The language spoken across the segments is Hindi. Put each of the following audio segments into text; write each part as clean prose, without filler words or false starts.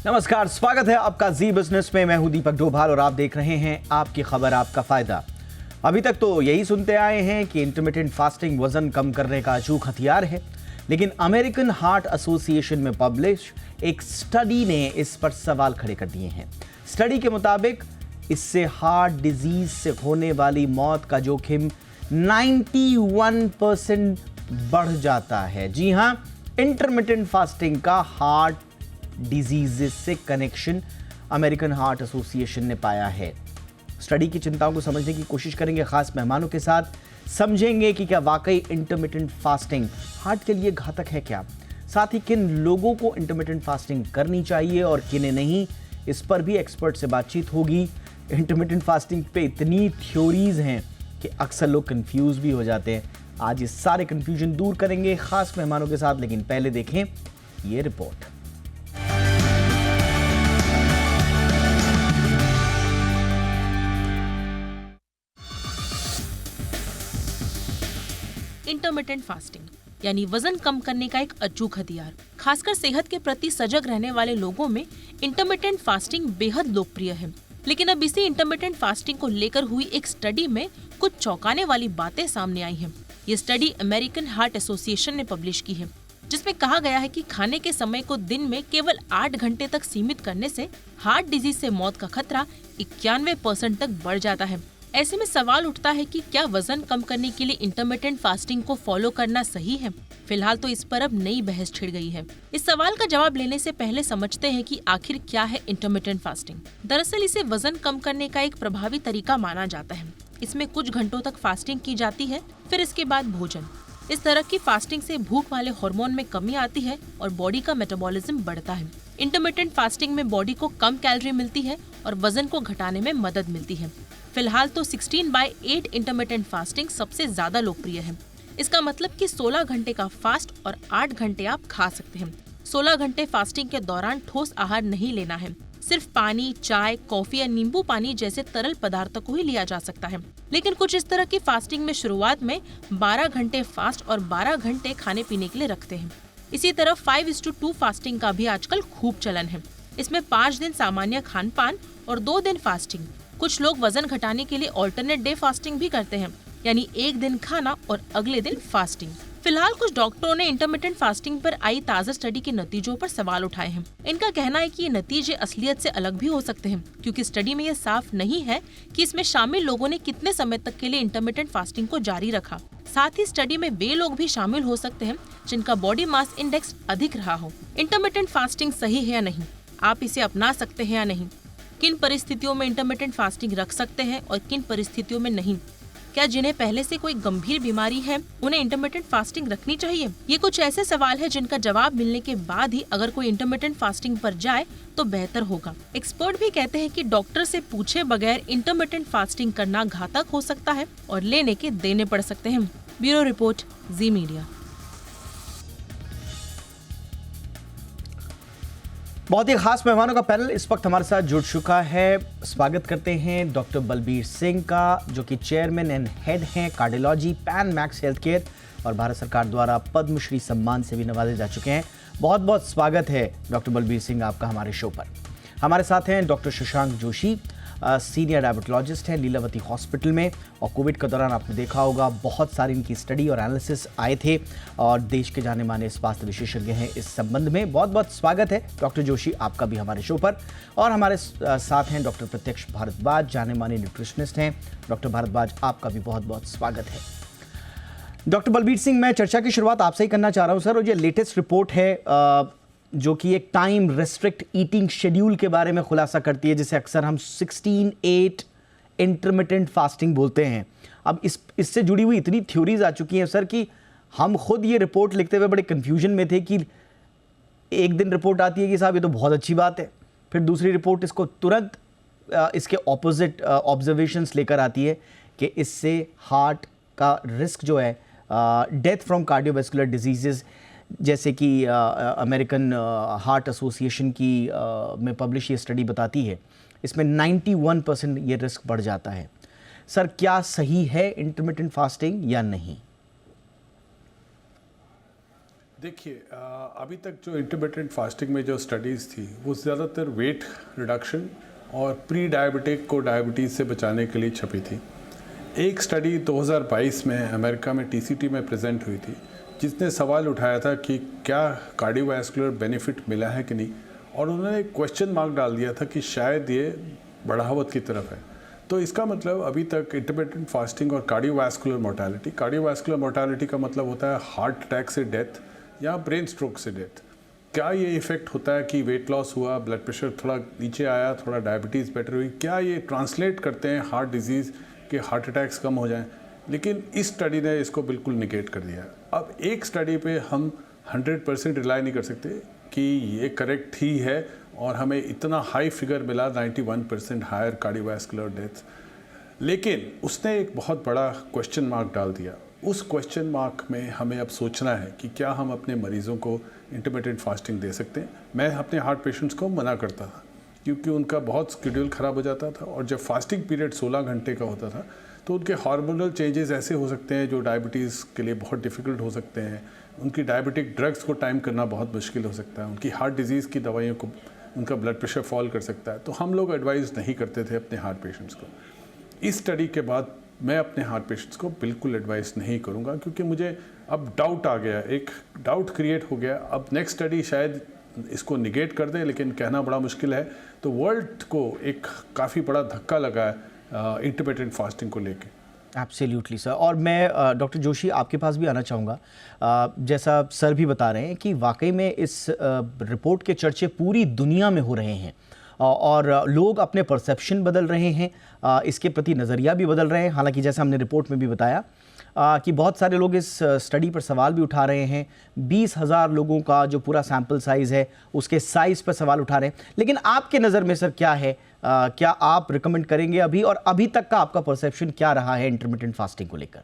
नमस्कार, स्वागत है आपका जी बिजनेस में। मैं हूं दीपक डोभाल और आप देख रहे हैं आपकी खबर आपका फायदा। अभी तक तो यही सुनते आए हैं कि इंटरमिटेंट फास्टिंग वजन कम करने का अचूक हथियार है, लेकिन अमेरिकन हार्ट एसोसिएशन में पब्लिश एक स्टडी ने इस पर सवाल खड़े कर दिए हैं। स्टडी के मुताबिक इससे हार्ट डिजीज से होने वाली मौत का जोखिम 91% बढ़ जाता है। जी हां, इंटरमिटेंट फास्टिंग का हार्ट डिजीजेस से कनेक्शन अमेरिकन हार्ट एसोसिएशन ने पाया है। स्टडी की चिंताओं को समझने की कोशिश करेंगे खास मेहमानों के साथ, समझेंगे कि क्या वाकई इंटरमिटेंट फास्टिंग हार्ट के लिए घातक है क्या, साथ ही किन लोगों को इंटरमिटेंट फास्टिंग करनी चाहिए और किन्हें नहीं, इस पर भी एक्सपर्ट से बातचीत होगी। इंटरमिटेंट फास्टिंग पे इतनी थ्योरीज हैं कि अक्सर लोग कंफ्यूज भी हो जाते हैं। आज ये सारे कंफ्यूजन दूर करेंगे खास मेहमानों के साथ, लेकिन पहले देखें ये रिपोर्ट। इंटरमिटेंट फास्टिंग यानी वजन कम करने का एक अचूक हथियार। खासकर सेहत के प्रति सजग रहने वाले लोगों में इंटरमिटेंट फास्टिंग बेहद लोकप्रिय है। लेकिन अब इसी इंटरमिटेंट फास्टिंग को लेकर हुई एक स्टडी में कुछ चौंकाने वाली बातें सामने आई हैं। ये स्टडी अमेरिकन हार्ट एसोसिएशन ने पब्लिश की है, जिसमें कहा गया है कि खाने के समय को दिन में केवल 8 घंटे तक सीमित करने से हार्ट डिजीज से मौत का खतरा 91% तक बढ़ जाता है। ऐसे में सवाल उठता है कि क्या वजन कम करने के लिए इंटरमिटेंट फास्टिंग को फॉलो करना सही है? फिलहाल तो इस पर अब नई बहस छिड़ गई है। इस सवाल का जवाब लेने से पहले समझते हैं कि आखिर क्या है इंटरमिटेंट फास्टिंग। दरअसल इसे वजन कम करने का एक प्रभावी तरीका माना जाता है। इसमें कुछ घंटों तक फास्टिंग की जाती है, फिर इसके बाद भोजन। इस तरह की फास्टिंग से भूख वाले हार्मोन में कमी आती है और बॉडी का मेटाबॉलिज्म बढ़ता है। इंटरमिटेंट फास्टिंग में बॉडी को कम कैलोरी मिलती है और वजन को घटाने में मदद मिलती है। फिलहाल तो 16/8 इंटरमिटेंट फास्टिंग सबसे ज्यादा लोकप्रिय है। इसका मतलब कि 16 घंटे का फास्ट और 8 घंटे आप खा सकते हैं। 16 घंटे फास्टिंग के दौरान ठोस आहार नहीं लेना है। सिर्फ पानी, चाय, कॉफी या नींबू पानी जैसे तरल पदार्थों को ही लिया जा सकता है। लेकिन कुछ इस तरह की फास्टिंग में शुरुआत में 12 घंटे फास्ट और 12 घंटे खाने पीने के लिए रखते हैं। इसी तरह 5:2 फास्टिंग का भी आजकल खूब चलन है। इसमें 5 दिन सामान्य खान पान और 2 दिन फास्टिंग। कुछ लोग वजन घटाने के लिए ऑल्टरनेट डे फास्टिंग भी करते हैं, यानी एक दिन खाना और अगले दिन फास्टिंग। फिलहाल कुछ डॉक्टरों ने इंटरमिटेंट फास्टिंग पर आई ताज़ा स्टडी के नतीजों पर सवाल उठाए हैं। इनका कहना है कि ये नतीजे असलियत से अलग भी हो सकते हैं, क्योंकि स्टडी में ये साफ नहीं है कि इसमें शामिल लोगों ने कितने समय तक के लिए इंटरमिटेंट फास्टिंग को जारी रखा। साथ ही स्टडी में वे लोग भी शामिल हो सकते हैं जिनका बॉडी मास इंडेक्स अधिक रहा हो। इंटरमिटेंट फास्टिंग सही है या नहीं, आप इसे अपना सकते हैं या नहीं, किन परिस्थितियों में इंटरमिटेंट फास्टिंग रख सकते हैं और किन परिस्थितियों में नहीं, क्या जिन्हें पहले से कोई गंभीर बीमारी है उन्हें इंटरमिटेंट फास्टिंग रखनी चाहिए? ये कुछ ऐसे सवाल है जिनका जवाब मिलने के बाद ही अगर कोई इंटरमिटेंट फास्टिंग पर जाए तो बेहतर होगा। एक्सपर्ट भी कहते हैं कि डॉक्टर से पूछे बगैर इंटरमिटेंट फास्टिंग करना घातक हो सकता है और लेने के देने पड़ सकते हैं। ब्यूरो रिपोर्ट, जी मीडिया। बहुत ही खास मेहमानों का पैनल इस वक्त हमारे साथ जुड़ चुका है। स्वागत करते हैं डॉक्टर बलबीर सिंह का, जो कि चेयरमैन एंड हेड हैं cardiology pan max health care और भारत सरकार द्वारा पद्मश्री सम्मान से भी नवाजे जा चुके हैं। बहुत बहुत स्वागत है डॉक्टर बलबीर सिंह आपका हमारे शो पर। हमारे साथ हैं doctor Shashank Joshi, senior diabetologist हैं लीलावती हॉस्पिटल में, और कोविड के दौरान आपने देखा होगा बहुत सारी इनकी स्टडी और एनालिसिस आए थे और देश के जाने माने स्वास्थ्य विशेषज्ञ हैं इस संबंध में। बहुत बहुत स्वागत है डॉक्टर जोशी आपका भी हमारे शो पर। और हमारे साथ हैं डॉक्टर प्रत्यक्ष भारद्वाज, जाने माने न्यूट्रिशनिस्ट हैं। डॉक्टर भारद्वाज आपका भी बहुत बहुत स्वागत है। डॉक्टर बलबीर सिंह, मैं चर्चा की शुरुआत आपसे ही करना चाह रहा हूँ सर। और ये लेटेस्ट रिपोर्ट है जो कि एक टाइम रेस्ट्रिक्ट ईटिंग शेड्यूल के बारे में खुलासा करती है, जिसे अक्सर हम 16/8 इंटरमिटेंट फास्टिंग बोलते हैं। अब इससे जुड़ी हुई इतनी थ्योरीज आ चुकी हैं सर कि हम खुद ये रिपोर्ट लिखते हुए बड़े कंफ्यूजन में थे कि एक दिन रिपोर्ट आती है कि साहब ये तो बहुत अच्छी बात है, फिर दूसरी रिपोर्ट इसको तुरंत इसके ऑपोजिट ऑब्जर्वेशंस लेकर आती है कि इससे हार्ट का रिस्क जो है, डेथ फ्रॉम कार्डियोवैस्कुलर डिजीजेस, जैसे कि अमेरिकन हार्ट एसोसिएशन की में पब्लिश ये स्टडी बताती है, इसमें 91% ये रिस्क बढ़ जाता है। सर, क्या सही है इंटरमिटेंट फास्टिंग या नहीं? देखिए अभी तक जो इंटरमिटेंट फास्टिंग में जो स्टडीज़ थी वो ज़्यादातर वेट रिडक्शन और प्री डायबिटिक को डायबिटीज़ से बचाने के लिए छपी थी। एक स्टडी 2022 में अमेरिका में टीसीटी में प्रेजेंट हुई थी जिसने सवाल उठाया था कि क्या कार्डियोवैस्कुलर बेनिफिट मिला है कि नहीं, और उन्होंने एक क्वेश्चन मार्क डाल दिया था कि शायद ये बढ़ावत की तरफ है। तो इसका मतलब अभी तक इंटरमिटेंट फास्टिंग और कार्डियोवैस्कुलर मोर्टालिटी का मतलब होता है हार्ट अटैक से डेथ या ब्रेन स्ट्रोक से डेथ। क्या ये इफ़ेक्ट होता है कि वेट लॉस हुआ, ब्लड प्रेशर थोड़ा नीचे आया, थोड़ा डायबिटीज़ बेटर हुई, क्या ये ट्रांसलेट करते हैं हार्ट डिजीज़ के हार्ट अटैक्स कम हो जाएं? लेकिन इस स्टडी ने इसको बिल्कुल निगेट कर दिया। अब एक स्टडी पे हम 100% रिलाई नहीं कर सकते कि ये करेक्ट ही है और हमें इतना हाई फिगर मिला 91% हायर कार्डियोवैस्कुलर डेथ, लेकिन उसने एक बहुत बड़ा क्वेश्चन मार्क डाल दिया। उस क्वेश्चन मार्क में हमें अब सोचना है कि क्या हम अपने मरीज़ों को इंटरमिटेंट फास्टिंग दे सकते हैं। मैं अपने हार्ट पेशेंट्स को मना करता था क्योंकि उनका बहुत शेड्यूल ख़राब हो जाता था, और जब फास्टिंग पीरियड 16 घंटे का होता था तो उनके हार्मोनल चेंजेस ऐसे हो सकते हैं जो डायबिटीज़ के लिए बहुत डिफ़िकल्ट हो सकते हैं। उनकी डायबिटिक ड्रग्स को टाइम करना बहुत मुश्किल हो सकता है, उनकी हार्ट डिजीज़ की दवाइयों को, उनका ब्लड प्रेशर फॉल कर सकता है। तो हम लोग एडवाइस नहीं करते थे अपने हार्ट पेशेंट्स को। इस स्टडी के बाद मैं अपने हार्ट पेशेंट्स को बिल्कुल एडवाइस नहीं करूंगा, क्योंकि मुझे अब डाउट आ गया, एक डाउट क्रिएट हो गया। अब नेक्स्ट स्टडी शायद इसको निगेट कर दे, लेकिन कहना बड़ा मुश्किल है। तो वर्ल्ड को एक काफ़ी बड़ा धक्का लगा है इंटरमिटेंट फास्टिंग को लेके। Absolutely sir. और मैं डॉक्टर जोशी आपके पास भी आना चाहूँगा। जैसा सर भी बता रहे हैं कि वाकई में इस रिपोर्ट के चर्चे पूरी दुनिया में हो रहे हैं और लोग अपने परसेप्शन बदल रहे हैं, इसके प्रति नज़रिया भी बदल रहे हैं। हालांकि जैसा हमने रिपोर्ट में भी बताया कि बहुत सारे लोग इस स्टडी पर सवाल भी उठा रहे हैं। 20,000 लोगों का जो पूरा सैम्पल साइज़ है उसके साइज़ पर सवाल उठा रहे हैं। लेकिन आपके नज़र में सर क्या है, क्या आप रिकमेंड करेंगे अभी, और अभी तक का आपका परसेप्शन क्या रहा है इंटरमिटेंट फास्टिंग को लेकर?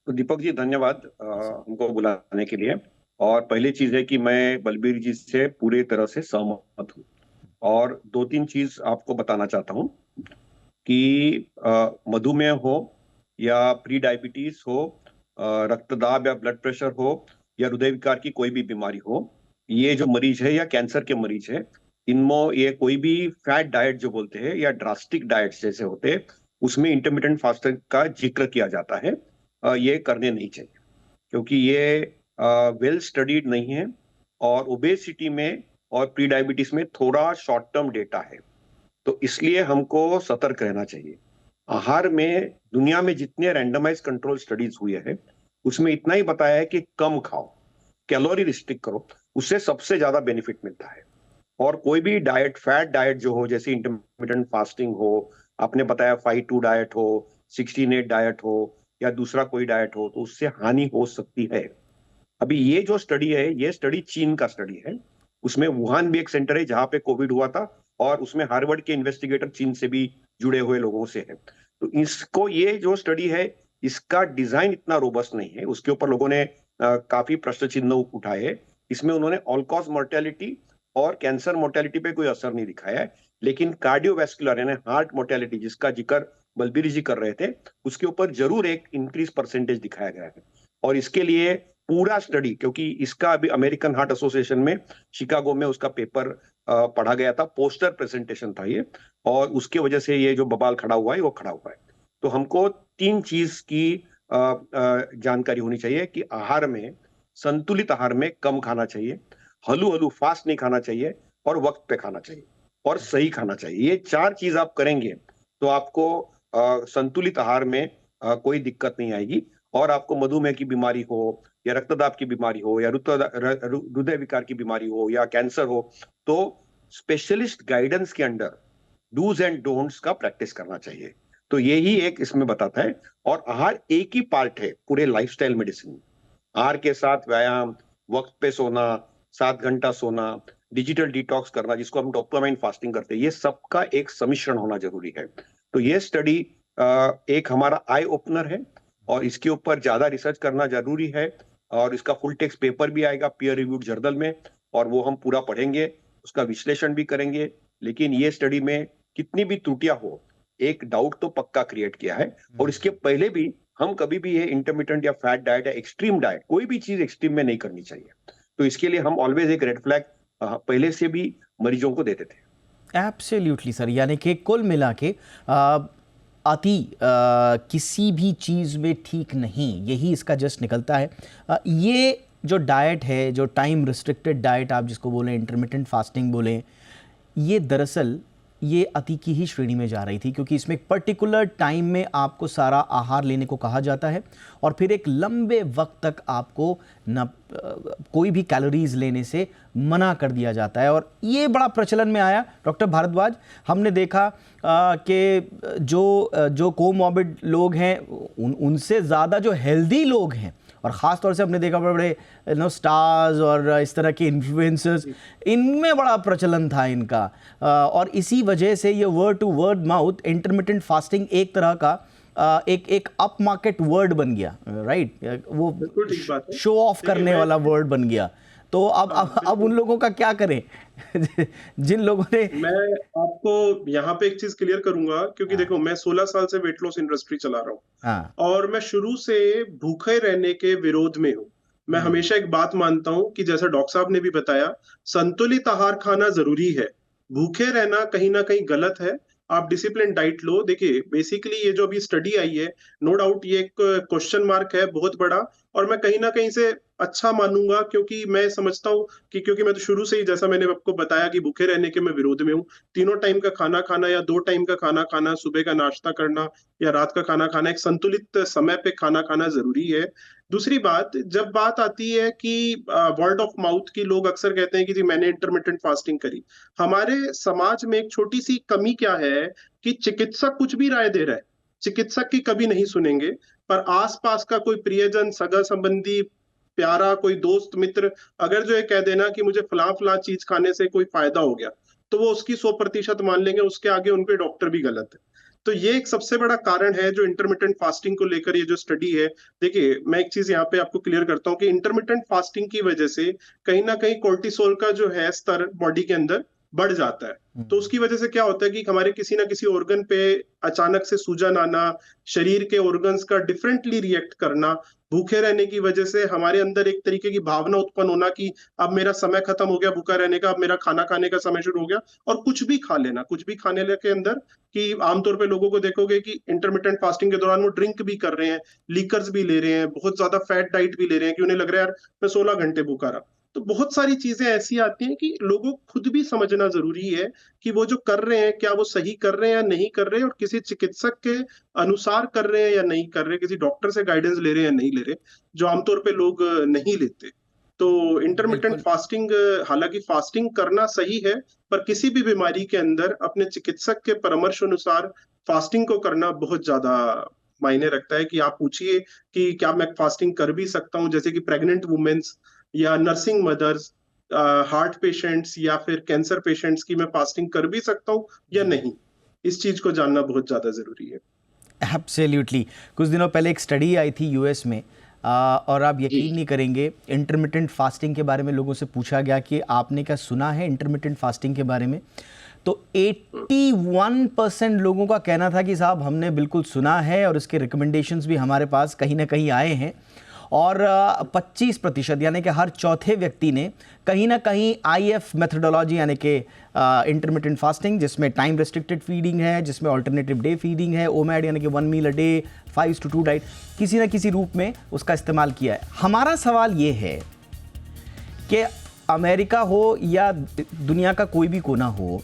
तो दीपक जी धन्यवाद हमको बुलाने के लिए। और पहली चीज है कि मैं बलबीर जी से पूरी तरह से सहमत हूँ। और दो तीन चीज आपको बताना चाहता हूँ कि मधुमेह हो या प्री डायबिटीज हो, रक्तदाब या ब्लड प्रेशर हो, या हृदय विकार की कोई भी बीमारी हो, ये जो मरीज है या कैंसर के मरीज है, इनमें ये कोई भी फैट डाइट जो बोलते हैं या ड्रास्टिक डाइट जैसे होते हैं, उसमें इंटरमिटेंट फास्टिंग का जिक्र किया जाता है। ये करने नहीं चाहिए क्योंकि ये वेल स्टडीड नहीं है, और ओबेसिटी में और प्री डायबिटीज में थोड़ा शॉर्ट टर्म डेटा है। तो इसलिए हमको सतर्क रहना चाहिए। आहार में दुनिया में जितने रैंडमाइज कंट्रोल स्टडीज हुए हैं उसमें इतना ही बताया है कि कम खाओ, कैलोरी रिस्ट्रिक्ट करो, उससे सबसे ज्यादा बेनिफिट मिलता है। और कोई भी डाइट, फैट डाइट जो हो, जैसे इंटरमिटेंट फास्टिंग हो, आपने बताया 5-2 डाइट हो, 16-8 डाइट हो, या दूसरा कोई डाइट हो, तो उससे हानि हो सकती है। अभी ये जो स्टडी है, ये स्टडी चीन का स्टडी है। उसमें वुहान भी एक सेंटर है जहां पे कोविड हुआ था, और उसमें हार्वर्ड के इन्वेस्टिगेटर चीन से भी जुड़े हुए लोगों से है। तो इसको, ये जो स्टडी है, इसका डिजाइन इतना रोबस्ट नहीं है, उसके ऊपर लोगों ने काफी प्रश्न चिन्ह उठाए। इसमें उन्होंने ऑल कॉज मोर्टेलिटी और कैंसर मोर्टेलिटी पे कोई असर नहीं दिखाया है, लेकिन कार्डियोवैस्कुलर यानी हार्ट मोर्टेलिटी जिसका जिक्र बलबीर जी कर रहे थे, उसके ऊपर जरूर एक इंक्रीज परसेंटेज दिखाया गया है। और इसके लिए पूरा स्टडी, क्योंकि इसका अभी अमेरिकन हार्ट एसोसिएशन में शिकागो में उसका पेपर पढ़ा गया था, पोस्टर प्रेजेंटेशन था ये, और उसके वजह से ये जो बवाल खड़ा हुआ है वो खड़ा हुआ है। तो हमको तीन चीज की जानकारी होनी चाहिए कि आहार में, संतुलित आहार में कम खाना चाहिए, हलू हलू फास्ट नहीं खाना चाहिए, और वक्त पे खाना चाहिए, और सही खाना चाहिए। ये चार चीज आप करेंगे तो आपको संतुलित आहार में कोई दिक्कत नहीं आएगी। और आपको मधुमेह की बीमारी हो, या रक्तदाब की बीमारी हो, या हृदय विकार की बीमारी हो, या कैंसर हो, तो स्पेशलिस्ट गाइडेंस के अंडर डूज एंड डोंट्स का प्रैक्टिस करना चाहिए। तो यही एक इसमें बताता है। और आहार एक ही पार्ट है पूरे लाइफस्टाइल मेडिसिन। आहार के साथ व्यायाम, वक्त पे सोना, 7 घंटा सोना, डिजिटल डिटॉक्स करना जिसको हम डोपामाइन फास्टिंग करते हैं, ये सबका एक सम्मिश्रण होना जरूरी है। तो ये स्टडी एक हमारा आई ओपनर है, और इसके ऊपर ज्यादा रिसर्च करना जरूरी है। और इसका फुल टेक्स्ट पेपर भी आएगा पीयर रिव्यूड जर्नल में, और वो हम पूरा पढ़ेंगे, उसका विश्लेषण भी करेंगे। लेकिन ये स्टडी में कितनी भी त्रुटियां हो, एक डाउट तो पक्का क्रिएट किया है। और इसके पहले भी हम कभी भी ये इंटरमिटेंट या फैट डाइट या एक्सट्रीम डाइट, कोई भी चीज एक्सट्रीम में नहीं करनी चाहिए। तो इसके लिए हम ऑलवेज एक रेड फ्लैग पहले से भी मरीजों को देते थे। एब्सोल्युटली सर, यानी कि कुल मिला के किसी भी चीज़ में ठीक नहीं, यही इसका जस्ट निकलता है। ये जो डाइट है, जो टाइम रिस्ट्रिक्टेड डाइट आप जिसको बोलें, इंटरमिटेंट फास्टिंग बोलें, ये दरअसल ये अति की ही श्रेणी में जा रही थी, क्योंकि इसमें एक पर्टिकुलर टाइम में आपको सारा आहार लेने को कहा जाता है और फिर एक लंबे वक्त तक आपको न कोई भी कैलोरीज लेने से मना कर दिया जाता है। और ये बड़ा प्रचलन में आया। डॉक्टर भारद्वाज, हमने देखा कि जो कोमॉर्बिड लोग हैं उनसे ज़्यादा जो हेल्दी लोग हैं, और ख़ास तौर से हमने देखा बड़े स्टार्स और इस तरह के इन्फ्लुएंसर्स, इनमें बड़ा प्रचलन था इनका। और इसी वजह से ये word to word mouth intermittent fasting एक तरह का एक अप मार्केट वर्ड बन गया, राइट? वो शो ऑफ करने वाला वर्ड बन गया। तो अब उन लोगों का क्या करें जिन लोगों ने। मैं आपको यहाँ पे एक चीज क्लियर करूंगा, क्योंकि देखो मैं 16 साल से वेट लॉस इंडस्ट्री चला रहा हूँ और मैं शुरू से भूखे रहने के विरोध में हूँ। मैं हमेशा एक बात मानता हूँ कि जैसा डॉक्टर साहब ने भी बताया, संतुलित आहार खाना जरूरी है, भूखे रहना कहीं ना कहीं गलत है। आप डिसिप्लिन डाइट लो। देखिए बेसिकली ये जो अभी स्टडी आई है, नो डाउट ये एक क्वेश्चन मार्क है बहुत बड़ा, और मैं कहीं ना कहीं से अच्छा मानूंगा, क्योंकि मैं समझता हूँ कि क्योंकि मैं तो शुरू से ही, जैसा मैंने आपको बताया, कि भूखे रहने के मैं विरोध में हूँ। 3 टाइम का खाना खाना या 2 टाइम का खाना खाना, सुबह का नाश्ता करना या रात का खाना खाना, एक संतुलित समय पे खाना खाना जरूरी है। दूसरी बात, जब बात आती है कि वर्ड ऑफ माउथ की, लोग अक्सर कहते हैं कि जी मैंने इंटरमिटेंट फास्टिंग करी। हमारे समाज में एक छोटी सी कमी क्या है कि चिकित्सक कुछ भी राय दे रहा है, चिकित्सक की कभी नहीं सुनेंगे, पर आसपास का कोई प्रियजन, सगा संबंधी, प्यारा कोई दोस्त मित्र अगर जो ये कह देना कि मुझे फलां फलां चीज खाने से कोई फायदा हो गया, तो वो उसकी 100% मान लेंगे, उसके आगे उनके डॉक्टर भी गलत है। तो ये एक सबसे बड़ा कारण है जो इंटरमिटेंट फास्टिंग को लेकर ये जो स्टडी है। देखिए मैं एक चीज यहाँ पे आपको क्लियर करता हूँ कि इंटरमिटेंट फास्टिंग की वजह से कहीं ना कहीं कोर्टिसोल का जो है स्तर बॉडी के अंदर बढ़ जाता है। तो उसकी वजह से क्या होता है कि हमारे किसी ना किसी ऑर्गन पे अचानक से सूजन आना, शरीर के ऑर्गन्स का डिफरेंटली रिएक्ट करना, भूखे रहने की वजह से हमारे अंदर एक तरीके की भावना उत्पन्न होना कि अब मेरा समय खत्म हो गया भूखा रहने का, अब मेरा खाना खाने का समय शुरू हो गया, और कुछ भी खा लेना। कुछ भी खाने के अंदर कि आमतौर पे लोगों को देखोगे कि इंटरमिटेंट फास्टिंग के दौरान वो ड्रिंक भी कर रहे हैं, लीकर्स भी ले रहे हैं, बहुत ज्यादा फैट डाइट भी ले रहे हैं कि उन्हें लग रहा है यार मैं 16 घंटे भूखा रहा। तो बहुत सारी चीजें ऐसी आती हैं कि लोगों को खुद भी समझना जरूरी है कि वो जो कर रहे हैं क्या वो सही कर रहे हैं या नहीं कर रहे हैं, और किसी चिकित्सक के अनुसार कर रहे हैं या नहीं कर रहे, किसी डॉक्टर से गाइडेंस ले रहे हैं या नहीं ले रहे, जो आमतौर पे लोग नहीं लेते। तो इंटरमिटेंट फास्टिंग, हालांकि फास्टिंग करना सही है, पर किसी भी बीमारी के अंदर अपने चिकित्सक के परामर्श अनुसार फास्टिंग को करना बहुत ज्यादा मायने रखता है। कि आप पूछिए कि क्या मैं फास्टिंग कर भी सकता हूँ, जैसे कि प्रेग्नेंट वुमेन्स या नर्सिंग मदर्स, हार्ट पेशेंट्स या फिर कैंसर पेशेंट्स की मैं फास्टिंग कर भी सकता हूँ या नहीं, इस चीज को जानना बहुत ज्यादा जरूरी है। एब्सोल्युटली। कुछ दिनों पहले एक स्टडी आई थी यूएस में, और आप यकीन नहीं करेंगे, इंटरमिटेंट फास्टिंग के बारे में लोगों से पूछा गया कि आपने क्या सुना है इंटरमिटेंट फास्टिंग के बारे में, तो 81% लोगों का कहना था कि साहब हमने बिल्कुल सुना है और इसके रिकमेंडेशंस भी हमारे पास कहीं ना कहीं आए हैं। और 25% यानी कि हर चौथे व्यक्ति ने कहीं ना कहीं IF मेथडोलॉजी यानी कि इंटरमिटेंट फास्टिंग, जिसमें टाइम रेस्ट्रिक्टेड फीडिंग है, जिसमें अल्टरनेटिव डे फीडिंग है, OMAD यानी कि 1 मील अ डे, 5:2 डाइट, किसी ना किसी रूप में उसका इस्तेमाल किया है। हमारा सवाल ये है कि अमेरिका हो या दुनिया का कोई भी कोना हो,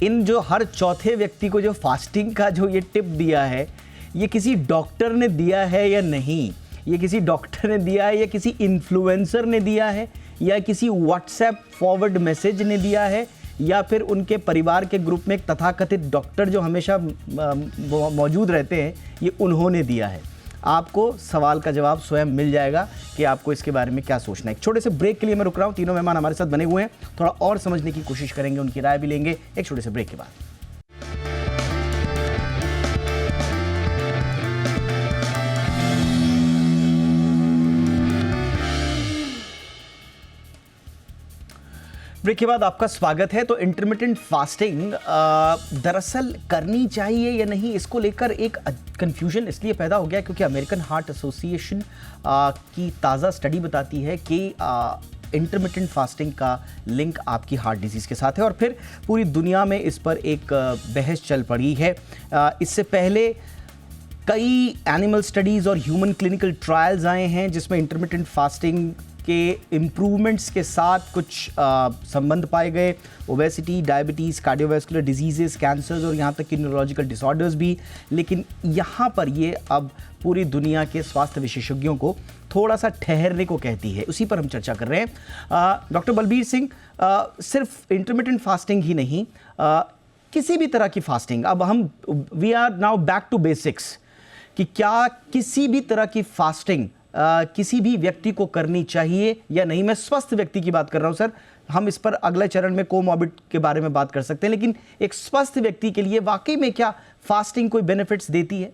इन जो हर चौथे व्यक्ति को जो फास्टिंग का जो ये टिप दिया है, ये किसी डॉक्टर ने दिया है या नहीं, ये किसी डॉक्टर ने दिया है या किसी इन्फ्लुएंसर ने दिया है या किसी व्हाट्सएप फॉरवर्ड मैसेज ने दिया है, या फिर उनके परिवार के ग्रुप में एक तथाकथित डॉक्टर जो हमेशा मौजूद रहते हैं, ये उन्होंने दिया है। आपको सवाल का जवाब स्वयं मिल जाएगा कि आपको इसके बारे में क्या सोचना है। एक छोटे से ब्रेक के लिए मैं रुक रहा हूँ, तीनों मेहमान हमारे साथ बने हुए हैं, थोड़ा और समझने की कोशिश करेंगे, उनकी राय भी लेंगे एक छोटे से ब्रेक के बाद। ब्रेक के बाद आपका स्वागत है। तो इंटरमिटेंट फास्टिंग दरअसल करनी चाहिए या नहीं, इसको लेकर एक कंफ्यूजन इसलिए पैदा हो गया क्योंकि अमेरिकन हार्ट एसोसिएशन की ताज़ा स्टडी बताती है कि इंटरमिटेंट फास्टिंग का लिंक आपकी हार्ट डिजीज़ के साथ है और फिर पूरी दुनिया में इस पर एक बहस चल पड़ी है। इससे पहले कई एनिमल स्टडीज़ और ह्यूमन क्लिनिकल ट्रायल्स आए हैं जिसमें इंटरमिटेंट फास्टिंग के इम्प्रूवमेंट्स के साथ कुछ संबंध पाए गए। Obesity, diabetes, cardiovascular diseases, cancers और यहाँ तक कि न्यूरोलॉजिकल डिसऑर्डर्स भी। लेकिन यहाँ पर ये अब पूरी दुनिया के स्वास्थ्य विशेषज्ञों को थोड़ा सा ठहरने को कहती है। उसी पर हम चर्चा कर रहे हैं। डॉक्टर बलबीर सिंह, सिर्फ इंटरमिटेंट फास्टिंग ही नहीं, किसी भी तरह की फास्टिंग, अब हम we are now back to basics कि क्या किसी भी तरह की फास्टिंग किसी भी व्यक्ति को करनी चाहिए या नहीं। मैं स्वस्थ व्यक्ति की बात कर रहा हूं सर, हम इस पर अगले चरण में कोमॉर्बिड के बारे में बात कर सकते हैं, लेकिन एक स्वस्थ व्यक्ति के लिए वाकई में क्या फास्टिंग कोई बेनिफिट्स देती है?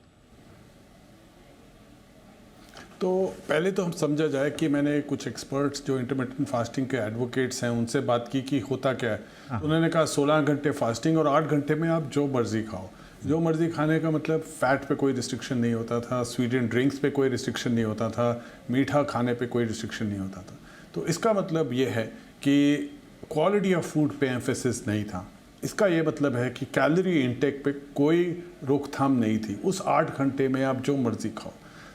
तो पहले तो हम समझा जाए कि मैंने कुछ एक्सपर्ट्स जो इंटरमिटेंट फास्टिंग के एडवोकेट्स हैं उनसे बात की कि होता क्या है। उन्होंने कहा 16 घंटे फास्टिंग और 8 घंटे में आप जो मर्जी खाओ। जो मर्जी खाने का मतलब फैट पे कोई रिस्ट्रिक्शन नहीं होता था, स्वीट एंड ड्रिंक्स पे कोई रिस्ट्रिक्शन नहीं होता था, मीठा खाने पे कोई रिस्ट्रिक्शन नहीं होता था। तो इसका मतलब ये है कि क्वालिटी ऑफ फूड पे एम्फेसिस नहीं था। इसका ये मतलब है कि कैलोरी इनटेक पे कोई रोकथाम नहीं थी। उस 8 घंटे में आप जो मर्जी खाओ।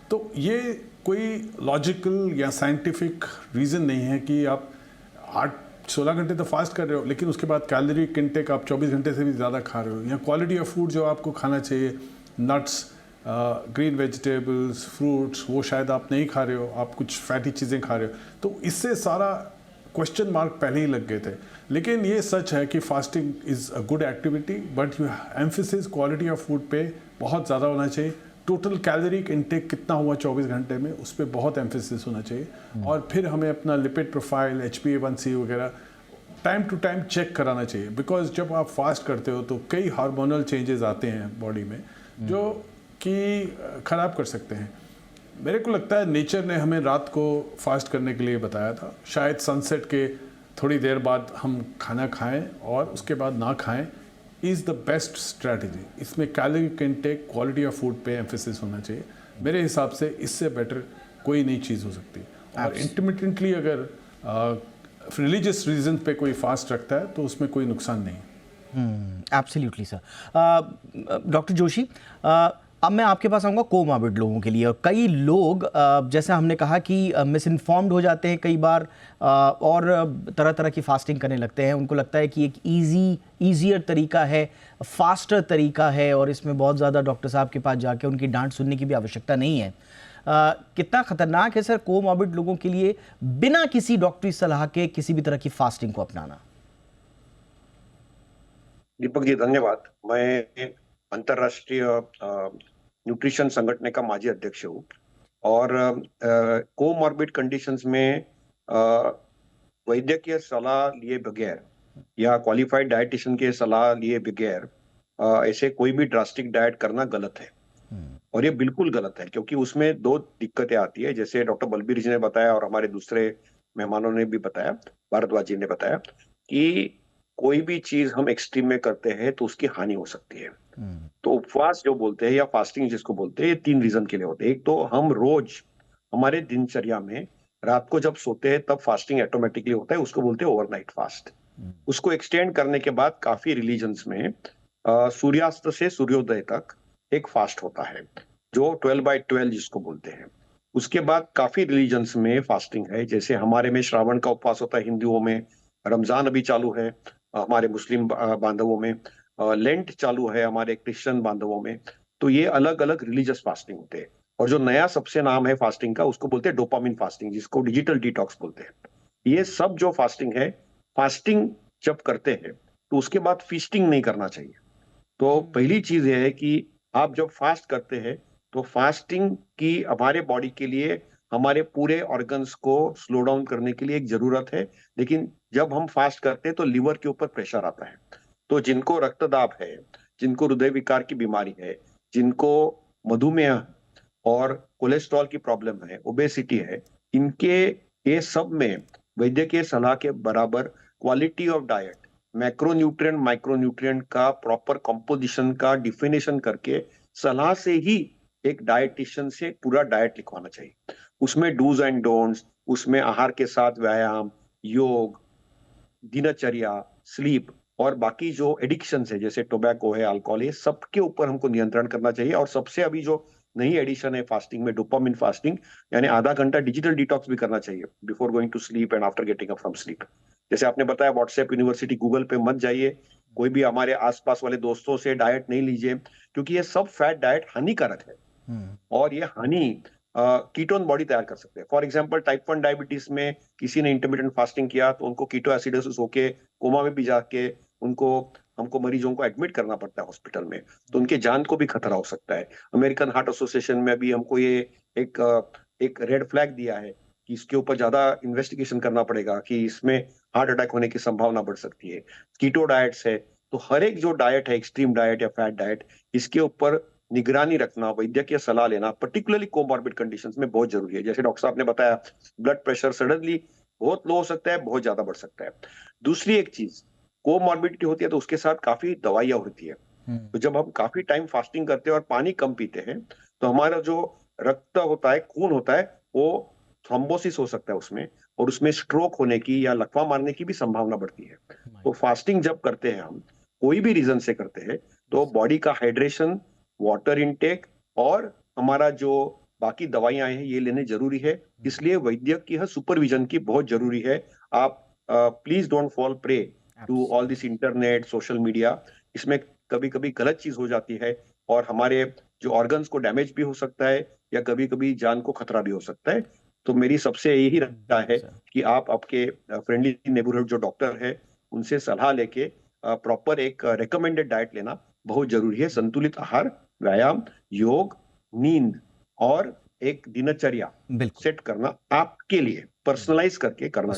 तो ये कोई लॉजिकल या साइंटिफिक रीज़न नहीं है कि आप 16 घंटे तो फास्ट कर रहे हो लेकिन उसके बाद कैलोरी इनटेक आप 24 घंटे से भी ज़्यादा खा रहे हो, या क्वालिटी ऑफ फूड जो आपको खाना चाहिए, नट्स, ग्रीन वेजिटेबल्स, फ्रूट्स, वो शायद आप नहीं खा रहे हो, आप कुछ फैटी चीज़ें खा रहे हो। तो इससे सारा क्वेश्चन मार्क पहले ही लग गए थे। लेकिन ये सच है कि fasting is a good activity, but you emphasis quality of food पे बहुत ज़्यादा होना चाहिए। टोटल कैलोरिक इनटेक कितना हुआ 24 घंटे में, उस पर बहुत एम्फेसिस होना चाहिए। और फिर हमें अपना लिपिड प्रोफाइल, HbA1c वगैरह टाइम टू टाइम चेक कराना चाहिए, बिकॉज जब आप फास्ट करते हो तो कई हार्मोनल चेंजेस आते हैं बॉडी में जो कि ख़राब कर सकते हैं। मेरे को लगता है नेचर ने हमें रात को फास्ट करने के लिए बताया था। शायद सनसेट के थोड़ी देर बाद हम खाना खाएं और उसके बाद ना खाएं इज़ द बेस्ट स्ट्रैटेजी। इसमें calorie intake, quality of food पे एम्फेसिस होना चाहिए। मेरे हिसाब से इससे बेटर कोई नई चीज़ हो सकती। और इंटरमिटेंटली अगर रिलीजियस रीजन पे कोई फास्ट रखता है तो उसमें कोई नुकसान नहीं। Absolutely sir. डॉक्टर जोशी, अब मैं आपके पास आऊँगा कोमॉर्बिड लोगों के लिए। और कई लोग जैसे हमने कहा कि मिस इन्फॉर्म्ड हो जाते हैं कई बार और तरह तरह की फास्टिंग करने लगते हैं। उनको लगता है कि एक ईजियर तरीका है, फास्टर तरीका है और इसमें बहुत ज़्यादा डॉक्टर साहब के पास जाके उनकी डांट सुनने की भी आवश्यकता नहीं है। कितना खतरनाक है सर कोमॉर्बिड लोगों के लिए बिना किसी डॉक्टरी सलाह के किसी भी तरह की फास्टिंग को अपनाना? दीपक जी धन्यवाद। मैं अंतरराष्ट्रीय न्यूट्रिशन संगठन का माजी अध्यक्ष हूँ और कोमॉर्बिड कंडीशंस में वैद्यकीय सलाह लिए बगैर या क्वालिफाइड डाइटिशियन के सलाह लिए बगैर ऐसे कोई भी ड्रास्टिक डाइट करना गलत है। और ये बिल्कुल गलत है क्योंकि उसमें 2 दिक्कतें आती है, जैसे डॉक्टर बलबीर जी ने बताया और हमारे दूसरे मेहमानों ने भी बताया, भारद्वाज जी ने बताया कि कोई भी चीज हम एक्सट्रीम में करते हैं तो उसकी हानि हो सकती है। तो उपवास जो बोलते हैं या फास्टिंग जिसको बोलते हैं, ये 3 रीजन के लिए होते हैं। एक तो हम रोज हमारे दिनचर्या में रात को जब सोते हैं तब फास्टिंग ऑटोमेटिकली होता है, उसको बोलते हैं ओवरनाइट फास्ट। उसको एक्सटेंड करने के बाद काफी रिलीजन्स में सूर्यास्त से सूर्योदय तक एक फास्ट होता है जो 12/12 जिसको बोलते हैं। उसके बाद काफी रिलीजन्स में फास्टिंग है, जैसे हमारे में श्रावण का उपवास होता है, हिंदुओं में रमजान अभी चालू है, हमारे मुस्लिम बांधवों में लेंट चालू है, हमारे क्रिश्चियन बांधवों में। तो ये अलग अलग रिलीजियस फास्टिंग होते हैं। और जो नया सबसे नाम है फास्टिंग का उसको बोलते हैं डोपामिन फास्टिंग, जिसको डिजिटल डिटॉक्स बोलते हैं। ये सब जो फास्टिंग है, फास्टिंग जब करते हैं तो उसके बाद फीस्टिंग नहीं करना चाहिए। तो पहली चीज ये है कि आप जब फास्ट करते हैं तो फास्टिंग की हमारे बॉडी के लिए, हमारे पूरे ऑर्गन्स को स्लो डाउन करने के लिए एक जरूरत है। लेकिन जब हम फास्ट करते हैं तो लिवर के ऊपर प्रेशर आता है। तो जिनको रक्तदाब है, जिनको हृदय विकार की बीमारी है, जिनको मधुमेह और कोलेस्ट्रॉल की प्रॉब्लम है, ओबेसिटी है, इनके ये सब में वैद्य के सलाह के बराबर quality of diet, macronutrient micronutrient का प्रॉपर कंपोजिशन का डिफिनेशन करके सलाह से ही एक डाइटिशियन से पूरा डाइट लिखवाना चाहिए। उसमें डूज एंड डोंट्स, उसमें आहार के साथ व्यायाम, योग, दिनचर्या, स्लीप और बाकी जो एडिक्शन है जैसे टोबैको है, अल्कोहल है, सबके ऊपर हमको नियंत्रण करना चाहिए। और सबसे अभी जो नई एडिशन है फास्टिंग में, डोपामिन फास्टिंग, यानी आधा घंटा डिजिटल डिटॉक्स भी करना चाहिए before going to sleep and after getting up from sleep. जैसे आपने बताया व्हाट्सएप, यूनिवर्सिटी, गूगल पे मत जाइए, कोई भी हमारे आसपास वाले दोस्तों से डाइट नहीं लीजिए, क्योंकि ये सब फैट डाइट हानिकारक है और ये हानि कीटोन बॉडी तैयार कर सकते हैं। फॉर एग्जांपल टाइप 1 डायबिटीज में किसी ने इंटरमिटेंट फास्टिंग किया तो उनको कीटो एसिडोसिस होके कोमा में भी जाके हमको मरीजों को एडमिट करना पड़ता है हॉस्पिटल में, तो उनके जान को भी खतरा हो सकता है। अमेरिकन हार्ट एसोसिएशन में भी हमको ये एक रेड फ्लैग दिया है कि इसके ऊपर ज्यादा इन्वेस्टिगेशन करना पड़ेगा कि इसमें हार्ट अटैक होने की संभावना बढ़ सकती है। कीटो डाइट्स है, तो हर एक जो डाइट है, एक्सट्रीम डाइट या फैट डाइट, इसके ऊपर निगरानी रखना, वैद्यकीय सलाह लेना, पर्टिकुलरली कोमॉर्बिड कंडीशंस में बहुत जरूरी है। जैसे डॉक्टर साहब ने बताया, ब्लड प्रेशर सडनली बहुत लो हो सकता है, बहुत ज्यादा बढ़ सकता है। दूसरी एक चीज, कोमॉर्बिडिटी होती है तो उसके साथ काफी दवाइयां होती है। तो जब हम काफी टाइम फास्टिंग करते हैं और पानी कम पीते हैं तो हमारा जो रक्त होता है, खून होता है, वो थ्रोम्बोसिस हो सकता है उसमें, और उसमें स्ट्रोक होने की या लकवा मारने की भी संभावना बढ़ती है। तो फास्टिंग जब करते हैं हम, कोई भी रीजन से करते हैं, तो बॉडी का हाइड्रेशन, वाटर इनटेक और हमारा जो बाकी दवाइयां हैं ये लेने जरूरी है। इसलिए वैद्य की सुपरविजन की बहुत जरूरी है। आप please don't fall prey to all this internet, social media. इसमें कभी कभी गलत चीज हो जाती है और हमारे जो ऑर्गन्स को डैमेज भी हो सकता है या कभी कभी जान को खतरा भी हो सकता है। तो मेरी सबसे यही राय है कि आप आपके फ्रेंडली नेबरहुड जो डॉक्टर है उनसे सलाह लेके प्रॉपर एक रिकमेंडेड डाइट लेना बहुत जरूरी है। संतुलित आहार, व्यायाम, योग, नींद और एक दिनचर्या सेट करना आपके लिए पर्सनलाइज करके करना,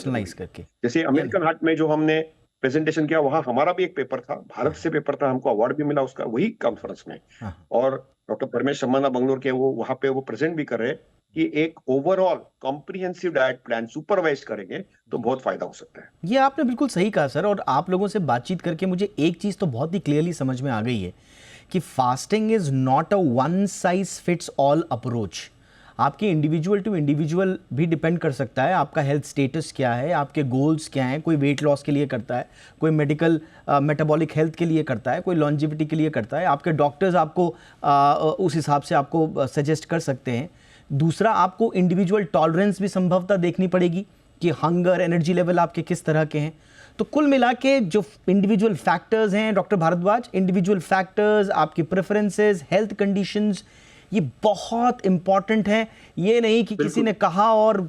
जैसे अमेरिकन हार्ट में जो हमने प्रेजेंटेशन किया, वहां हमारा भी एक पेपर था, भारत से पेपर था, हमको अवार्ड भी मिला उसका, वही कॉन्फ्रेंस में। और डॉक्टर परमेश शर्मा बंगलोर के, वो वहां पे वो प्रेजेंट भी कर रहे हैं कि एक overall comprehensive diet plan supervise करेंगे तो बहुत फायदा हो सकता है। ये आपने बिल्कुल सही कहा सर, और आप लोगों से बातचीत करके मुझे एक चीज तो बहुत ही क्लियरली समझ में आ गई है कि fasting is not a one size fits all approach. आपके इंडिविजुअल टू इंडिविजुअल भी डिपेंड कर सकता है, आपका हेल्थ स्टेटस क्या है, आपके गोल्स क्या हैं। कोई वेट लॉस के लिए करता है, कोई मेडिकल मेटाबॉलिक हेल्थ के लिए करता है, कोई लॉन्जिविटी के लिए करता है। आपके डॉक्टर्स आपको उस हिसाब से आपको सजेस्ट कर सकते हैं। दूसरा, आपको इंडिविजुअल टॉलरेंस भी संभवतः देखनी पड़ेगी कि हंगर, एनर्जी लेवल आपके किस तरह के हैं। तो कुल मिला के जो इंडिविजुअल फैक्टर्स हैं डॉक्टर भारद्वाज, इंडिविजुअल फैक्टर्स, आपकी प्रेफरेंसेस, हेल्थ कंडीशंस, ये बहुत इंपॉर्टेंट है। ये नहीं कि किसी ने कहा और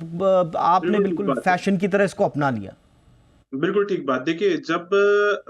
आपने बिल्कुल फैशन की तरह इसको अपना लिया। बिल्कुल ठीक बात। देखिए, जब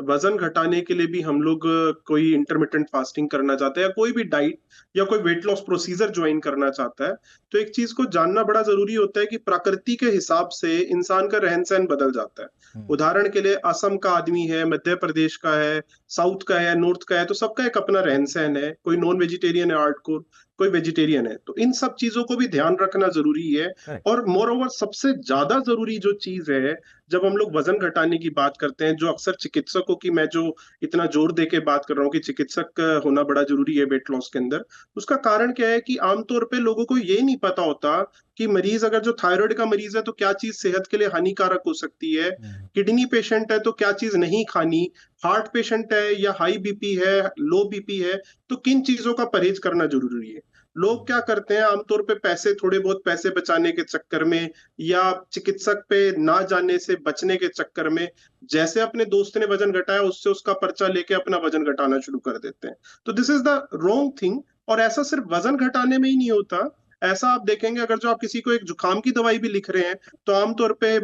वजन घटाने के लिए भी हम लोग कोई इंटरमिटेंट फास्टिंग करना चाहते हैं या कोई भी डाइट या कोई वेट लॉस प्रोसीजर ज्वाइन करना चाहता है, तो एक चीज को जानना बड़ा जरूरी होता है कि प्रकृति के हिसाब से इंसान का रहन सहन बदल जाता है। उदाहरण के लिए असम का आदमी है, मध्य प्रदेश का है, साउथ का है, नॉर्थ का है, तो सबका एक अपना रहन सहन है। कोई नॉन वेजिटेरियन है हार्डकोर, कोई वेजिटेरियन है, तो इन सब चीजों को भी ध्यान रखना जरूरी है। और मोर ओवर सबसे ज्यादा जरूरी जो चीज है जब हम लोग वजन घटाने की बात करते हैं, जो अक्सर चिकित्सकों की, मैं जो इतना जोर दे के बात कर रहा हूँ कि चिकित्सक होना बड़ा जरूरी है वेट लॉस के अंदर, उसका कारण क्या है कि आमतौर पे लोगों को ये नहीं पता होता कि मरीज, अगर जो थायराइड का मरीज है तो क्या चीज सेहत के लिए हानिकारक हो सकती है, किडनी पेशेंट है तो क्या चीज नहीं खानी, हार्ट पेशेंट है या हाई बीपी है, लो बीपी है, तो किन चीजों का परहेज करना जरूरी है। लोग क्या करते हैं आमतौर पे, पैसे, थोड़े बहुत पैसे बचाने के चक्कर में या चिकित्सक पे ना जाने से बचने के चक्कर में, जैसे अपने दोस्त ने वजन घटाया उससे उसका पर्चा लेके अपना वजन घटाना शुरू कर देते हैं। तो this is the wrong thing. और ऐसा सिर्फ वजन घटाने में ही नहीं होता, ऐसा आप देखेंगे अगर जो आप किसी को एक जुकाम की दवाई भी लिख रहे हैं तो आमतौर पे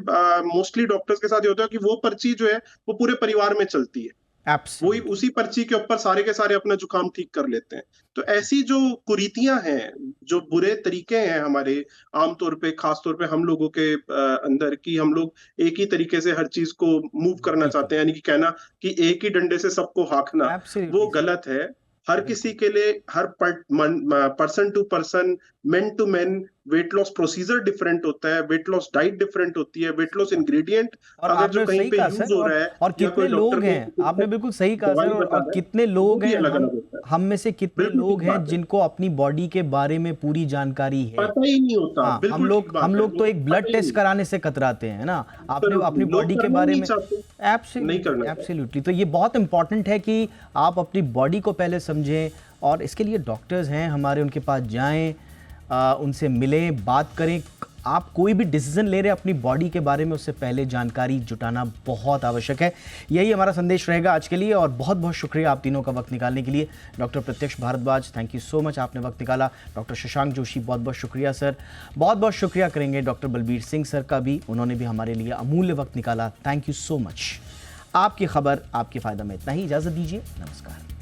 मोस्टली डॉक्टर्स के साथ ये होता है कि वो पर्ची जो है वो पूरे परिवार में चलती है। वही उसी पर्ची के ऊपर सारे के सारे अपना जुकाम ठीक कर लेते हैं। तो ऐसी जो कुरीतियां हैं, जो बुरे तरीके हैं हमारे आमतौर पे, खास तौर पे हम लोगों के अंदर, कि हम लोग एक ही तरीके से हर चीज को मूव करना चाहते हैं, यानी कि कहना कि एक ही डंडे से सबको हाँकना, वो गलत है। हर किसी के लिए, हर person to person, men to men weight loss procedure different होता है, वेट लॉस डाइट डिफरेंट होती है, वेट लॉस इंग्रेडिएंट अगर जो कहीं पे यूज हो रहा है और कितने लोग हैं, आपने बिल्कुल सही कहा सर, और कितने लोग हैं, हम में से कितने लोग हैं जिनको अपनी बॉडी के बारे में पूरी जानकारी है, पता ही नहीं होता। हम लोग तो एक ब्लड टेस्ट कराने से कतराते हैं ना, आपने अपनी बॉडी के बारे में एब्सोल्युटली। तो ये बहुत इंपॉर्टेंट है कि आप अपनी बॉडी को पहले समझें, और इसके लिए डॉक्टर्स हैं हमारे, उनके पास जाएं, उनसे मिलें, बात करें। आप कोई भी डिसीजन ले रहे हैं अपनी बॉडी के बारे में, उससे पहले जानकारी जुटाना बहुत आवश्यक है। यही हमारा संदेश रहेगा आज के लिए, और बहुत बहुत शुक्रिया आप तीनों का वक्त निकालने के लिए। Doctor Pratyaksh Bhardwaj, thank you so much, आपने वक्त निकाला। डॉक्टर शशांक जोशी, बहुत बहुत शुक्रिया सर। बहुत बहुत शुक्रिया करेंगे डॉक्टर बलबीर सिंह सर का भी, उन्होंने भी हमारे लिए अमूल्य वक्त निकाला। Thank you so much. आपकी खबर आपके फ़ायदा में इतना ही, इजाज़त दीजिए, नमस्कार।